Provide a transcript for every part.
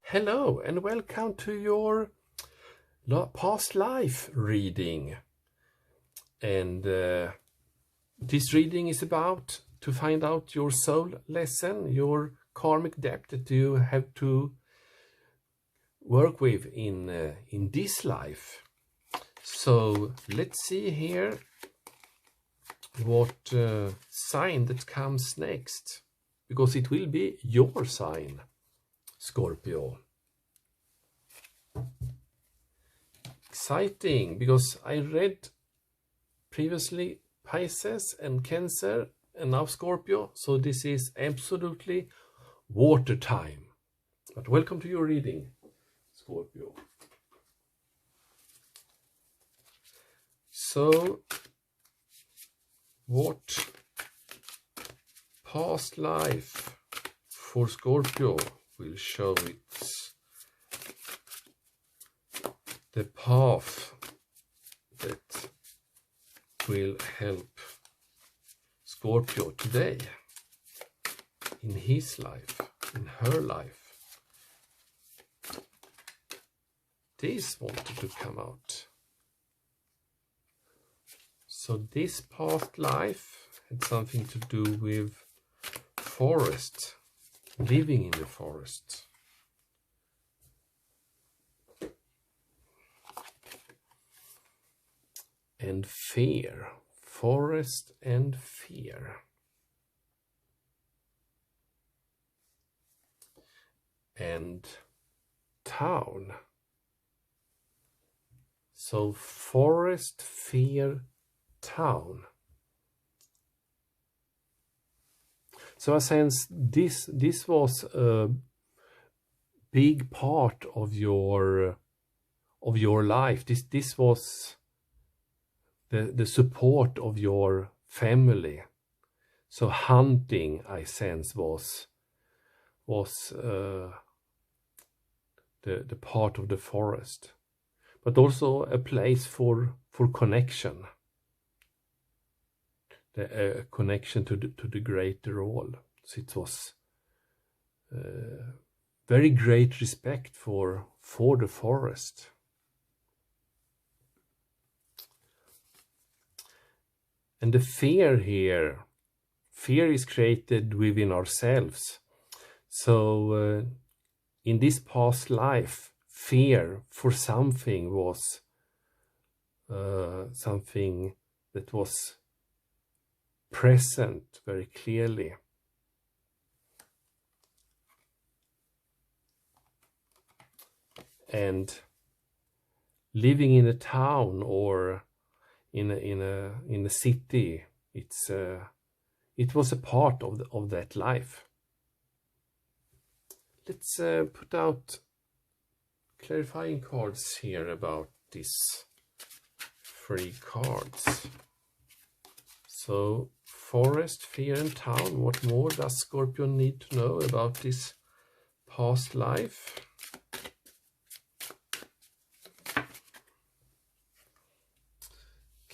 Hello and welcome to your past life reading. And this reading is about to find out your soul lesson, your karmic debt that you have to work with in this life. So let's see here what sign that comes next, because it will be your sign, Scorpio. Exciting, because I read previously Pisces and Cancer and now Scorpio, so this is absolutely water time. But welcome to your reading, Scorpio. So, what past life for Scorpio will show its the path that will help Scorpio today in his life, in her life. This wanted to come out. So this past life had something to do with forest, living in the forest. And fear, forest and fear. And town. So forest, fear, town. So I sense this was a big part of your life. This was the support of your family. So hunting, I sense, was the part of the forest, but also a place for connection, the connection to the greater all. So it was very great respect for the forest. And the fear here, fear is created within ourselves. So in this past life, fear for something was something that was present very clearly. And living in a town or in a city, it was a part of that life. Let's put out clarifying cards here about these 3 cards. So forest, fear and town. What more does Scorpio need to know about this past life?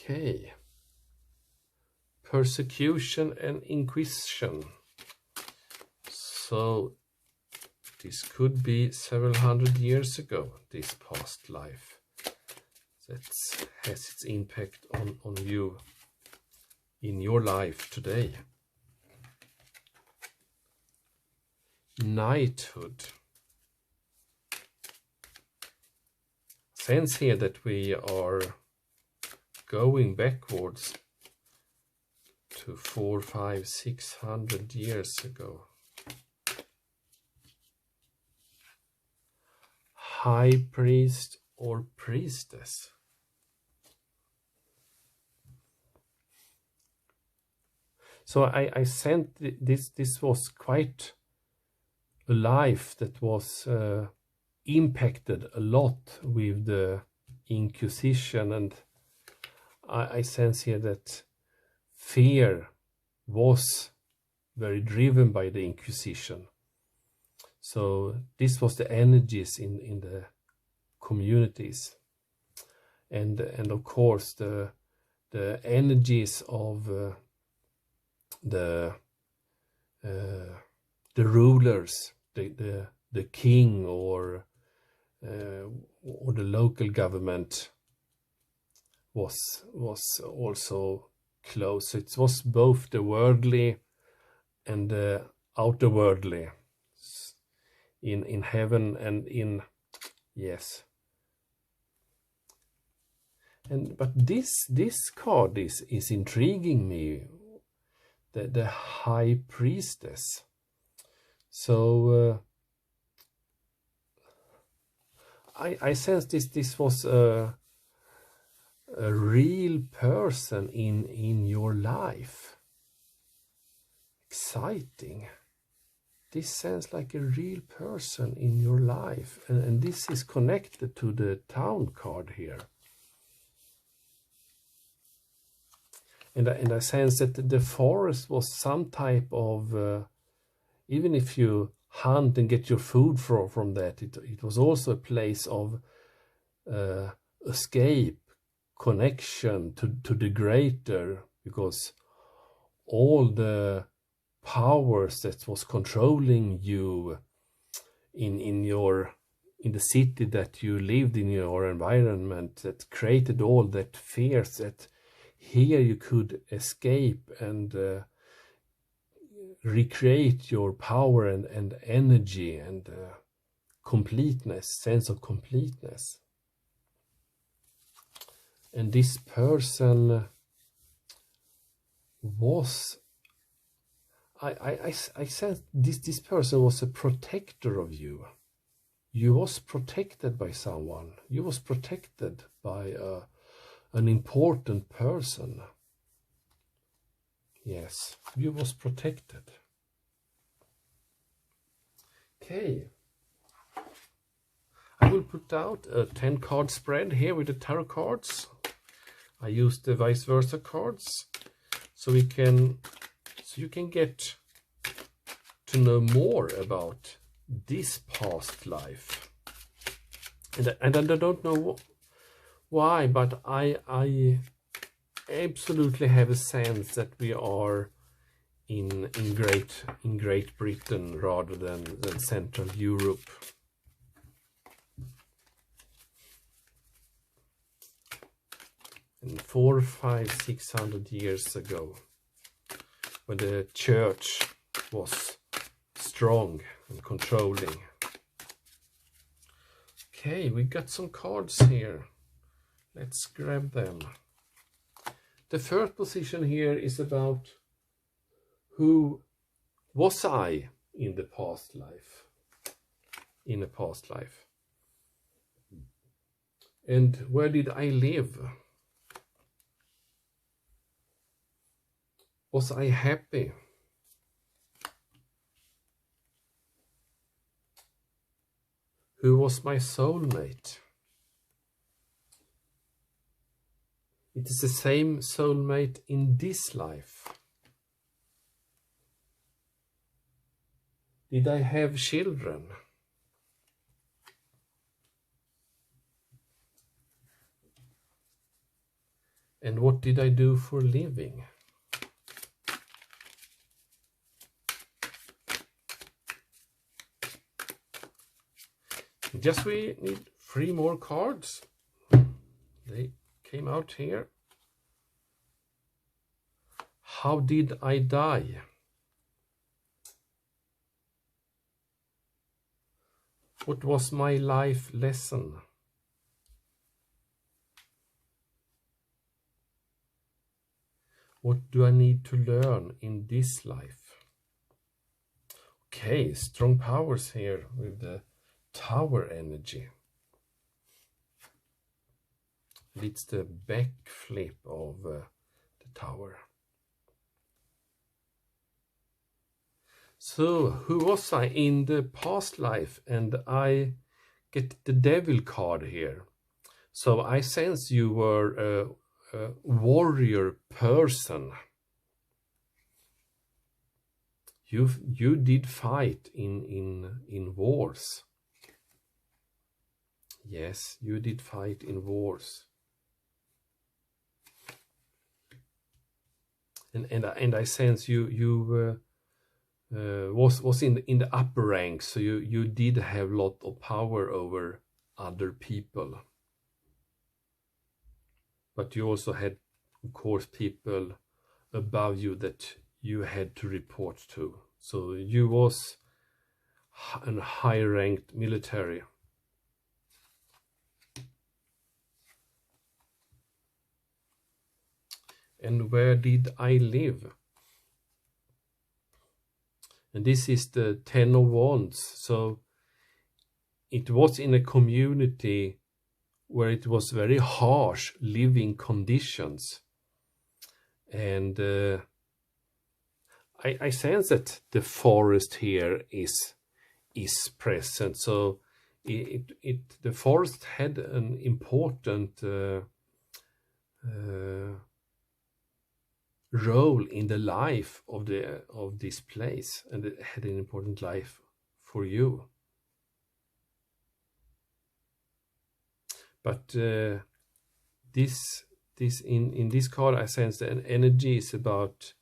Okay. Persecution and inquisition. So this could be several hundred years ago, this past life. That has its impact on you in your life today. Knighthood. Sense here that we are going backwards to 400, 500, 600 years ago. High priest or priestess. So I sent this was quite a life that was impacted a lot with the Inquisition, and I sense here that fear was very driven by the Inquisition. So this was the energies in the communities, and of course the energies of the rulers, the the king or the local government was also close. It was both the worldly and the outerworldly, in heaven and in, yes. But this card is intriguing me, the High Priestess. So I sense this was a real person in your life. Exciting. This sounds like a real person in your life, and this is connected to the Town card here. And I sense that the forest was some type of, even if you hunt and get your food from that, it was also a place of escape, connection to the greater, because all the powers that was controlling you in the city that you lived in, your environment, that created all that fears, that here you could escape and recreate your power and energy and completeness, sense of completeness. And this person was, I said this person was a protector of you. You was protected by someone. You was protected by an important person. Yes, you was protected. Okay. I will put out a 10 card spread here with the tarot cards. I used the vice versa cards so you can get to know more about this past life. And I don't know why, but I absolutely have a sense that we are in Great Britain rather than Central Europe. And 400, 500, 600 years ago, when the church was strong and controlling. Okay, we got some cards here. Let's grab them. The first position here is about who was I in the past life. In a past life. And where did I live? Was I happy? Who was my soulmate? It is the same soulmate in this life. Did I have children? And what did I do for a living? Just we need 3 more cards. They came out here. How did I die? What was my life lesson? What do I need to learn in this life? Okay, strong powers here with the Tower energy. It's the backflip of the Tower. So, who was I in the past life? And I get the Devil card here. So I sense you were a warrior person. You did fight in wars. Yes, you did fight in wars. And I sense you was in the upper ranks, so you did have a lot of power over other people. But you also had, of course, people above you that you had to report to. So you was a high-ranked military. And where did I live? And this is the 10 of Wands. So it was in a community where it was very harsh living conditions. And I sense that the forest here is present. So the forest had an important role in the life of this place, and it had an important life for you. But this in this card, I sense that an energy is about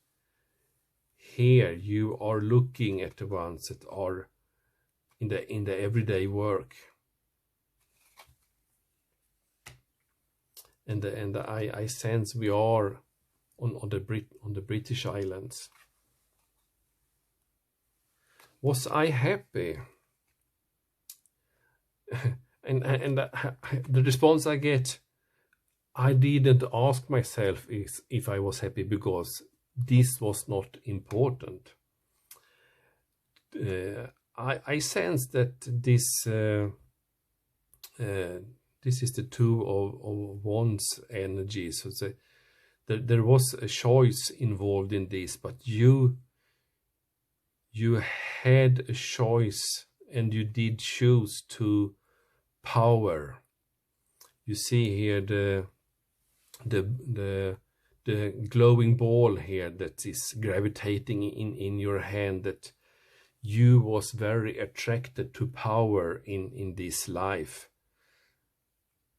here. You are looking at the ones that are in the everyday work, and I sense we are on the British Islands. Was I happy? and the response I get, I didn't ask myself if I was happy, because this was not important. I sense that this is the Two of Wands energy. So there was a choice involved in this, but you had a choice, and you did choose to power. You see here the glowing ball here that is gravitating in your hand, that you was very attracted to power in this life.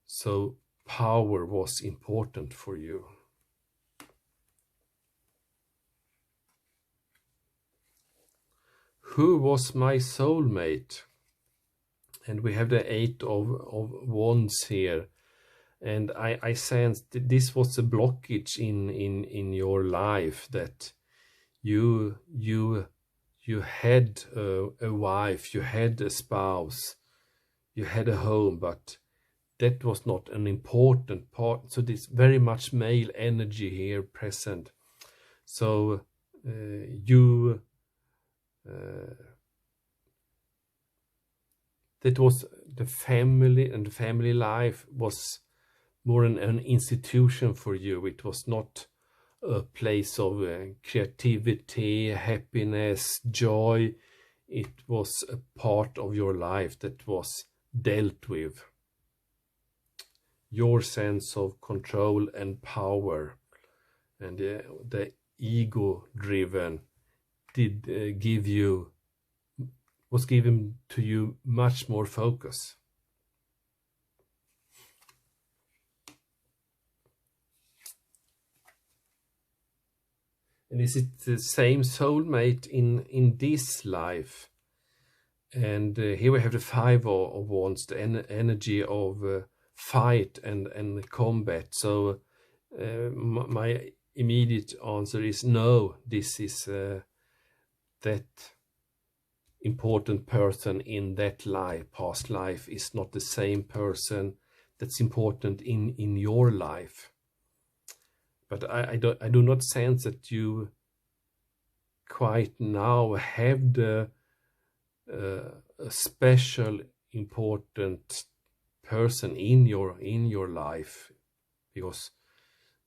So power was important for you. Who was my soulmate? And we have the Eight of Wands here. And I sensed that this was a blockage in your life, that you had a wife, you had a spouse, you had a home, but that was not an important part. So this very much male energy here present. So that was the family, and the family life was more an institution for you. It was not a place of creativity, happiness, joy. It was a part of your life that was dealt with. Your sense of control and power, and the ego-driven was given to you much more focus. And is it the same soulmate in this life? And here we have the Five of Wands, the energy of fight and combat. So my immediate answer is no. This is that important person in that past life is not the same person that's important in your life. But I do not sense that you quite now have the a special important person in your life, because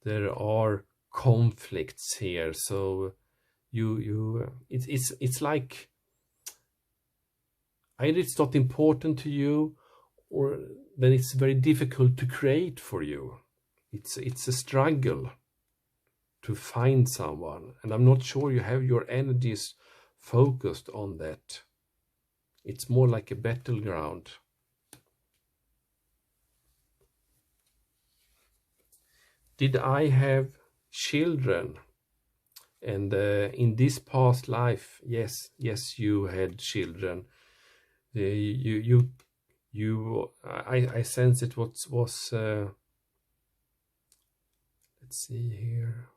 there are conflicts here. So it's like either it's not important to you, or then it's very difficult to create for you. It's a struggle to find someone, and I'm not sure you have your energies focused on that. It's more like a battleground. Did I have children? And in this past life, yes, you had children. I sense it was let's see here.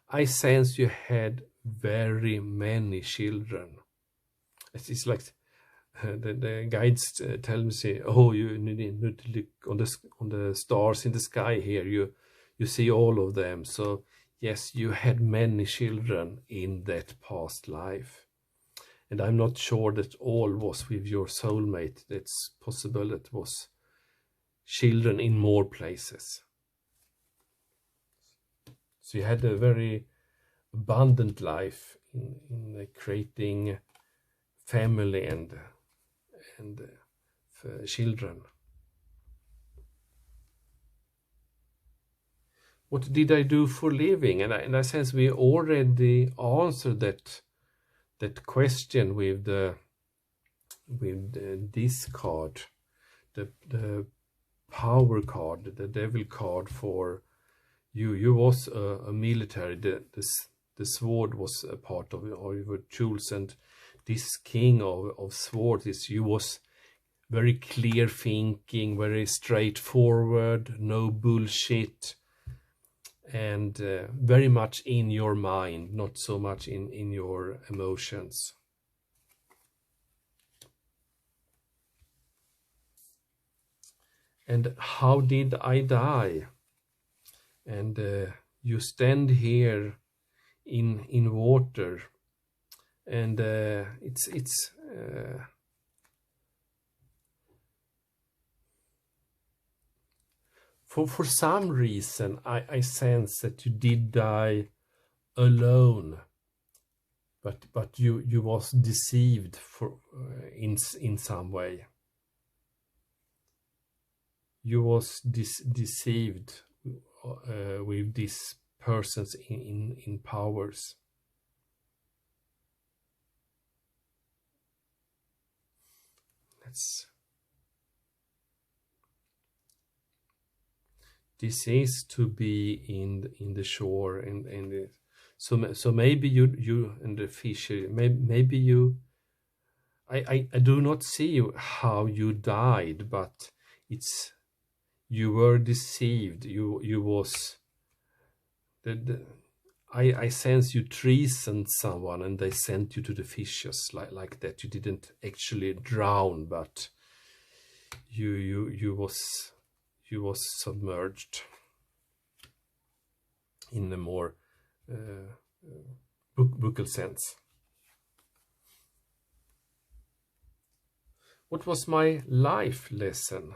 I sense you had very many children. It's like the guides tell me, say, oh, you need to look on the stars in the sky here. You see all of them. So yes, you had many children in that past life. And I'm not sure that all was with your soulmate. It's possible it was children in more places. So you had a very abundant life in creating family and children. What did I do for living? And I sense we already answered that question with this card, the power card, the devil card for you. You was a military. The sword was a part of your tools, and this king of swords is you was very clear thinking, very straightforward, no bullshit, and very much in your mind, not so much in your emotions. And how did I die? And you stand here in water, and it's for some reason I sense that you did die alone, but you was deceived for in some way. You was deceived with these persons in powers. This is to be in the shore and so maybe you and the fisher, maybe you. I do not see how you died, but it's you were deceived. You was I sense you treasoned someone and they sent you to the fishes like that. You didn't actually drown, but you was submerged in a more bookal sense. What was my life lesson?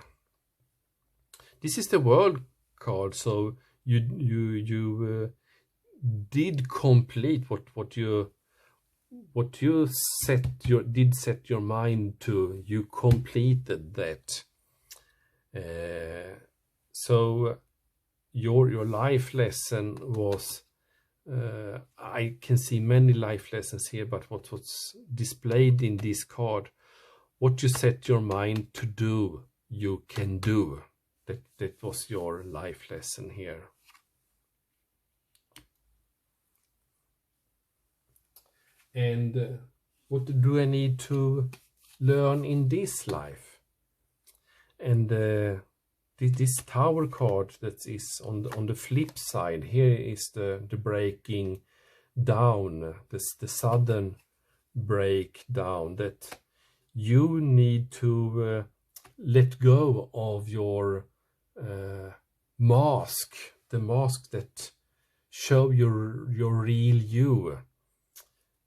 This is the world card, so you did complete what you set your mind to. You completed that. So your life lesson was. I can see many life lessons here, but what was displayed in this card, what you set your mind to do, you can do. That was your life lesson here. And what do I need to learn in this life? And this tower card that is on the flip side here is the breaking down, the sudden breakdown, that you need to let go of your mask, the mask that show your real you.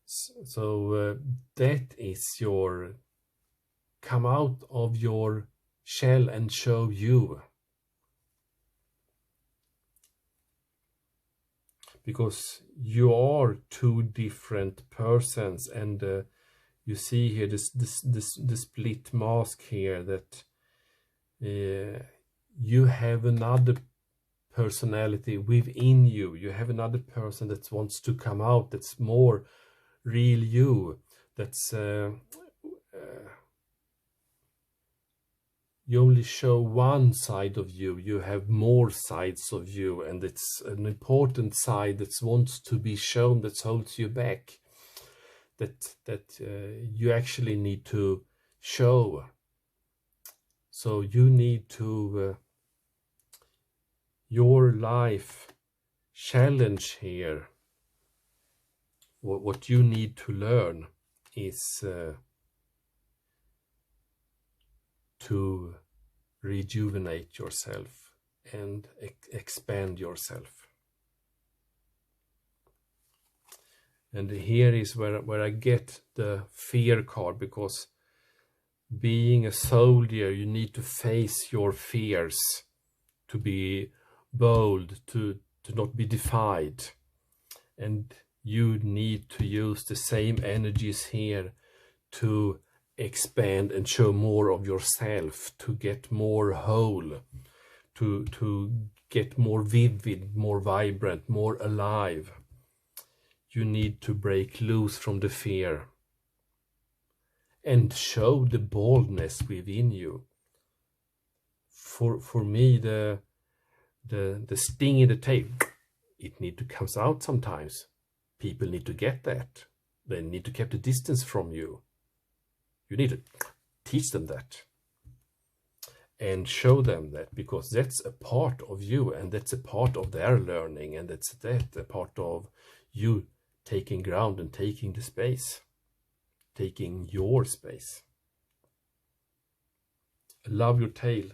So that is your come out of your shell and show you, because you are two different persons, and you see here the split mask here, that you have another personality within you. You have another person that wants to come out, that's more real you, that's you only show one side of you. You have more sides of you, and it's an important side that wants to be shown, that holds you back, that you actually need to show. So you need to your life challenge here. What you need to learn is to rejuvenate yourself and expand yourself. And here is where I get the fear card, because being a soldier, you need to face your fears, to be bold, to not be defied. And you need to use the same energies here to expand and show more of yourself, to get more whole, to get more vivid, more vibrant, more alive. You need to break loose from the fear and show the boldness within you. For me, the sting in the tail, it need to come out sometimes. People need to get that. They need to keep the distance from you. You need to teach them that and show them that, because that's a part of you, and that's a part of their learning, and that's a part of you taking ground and taking the space, taking your space. Allow your tail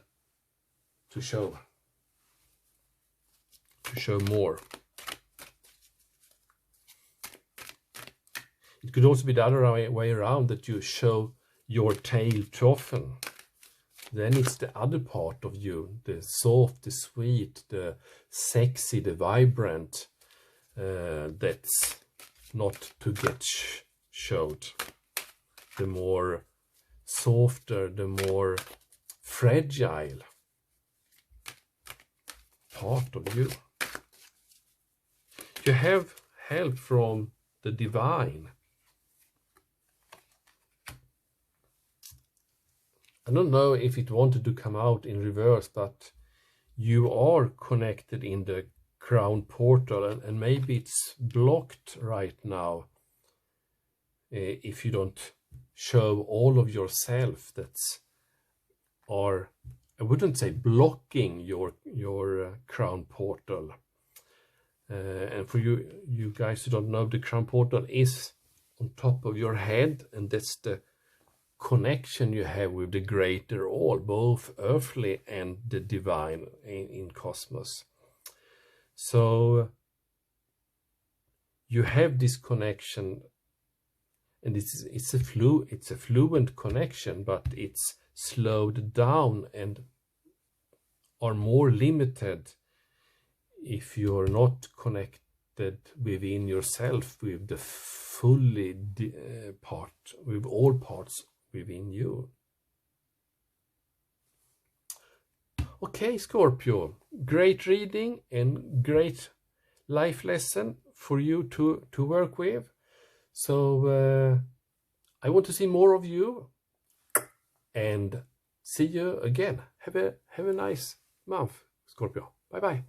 to show more. It could also be the other way around, that you show your tail too often. Then it's the other part of you, the soft, the sweet, the sexy, the vibrant, that's not to get showed. The more softer, the more fragile part of you. You have help from the divine. I don't know if it wanted to come out in reverse, but you are connected in the crown portal, and maybe it's blocked right now if you don't show all of yourself. That's are, I wouldn't say blocking your crown portal. And for you guys who don't know, the crown portal is on top of your head, and that's the connection you have with the greater all, both earthly and the divine in cosmos. So you have this connection, and it's a fluent connection, but it's slowed down and are more limited if you're not connected within yourself with the fully with all parts within you. Okay, Scorpio, great reading and great life lesson for you to work with. So I want to see more of you, and see you again. Have a nice month, Scorpio. Bye bye.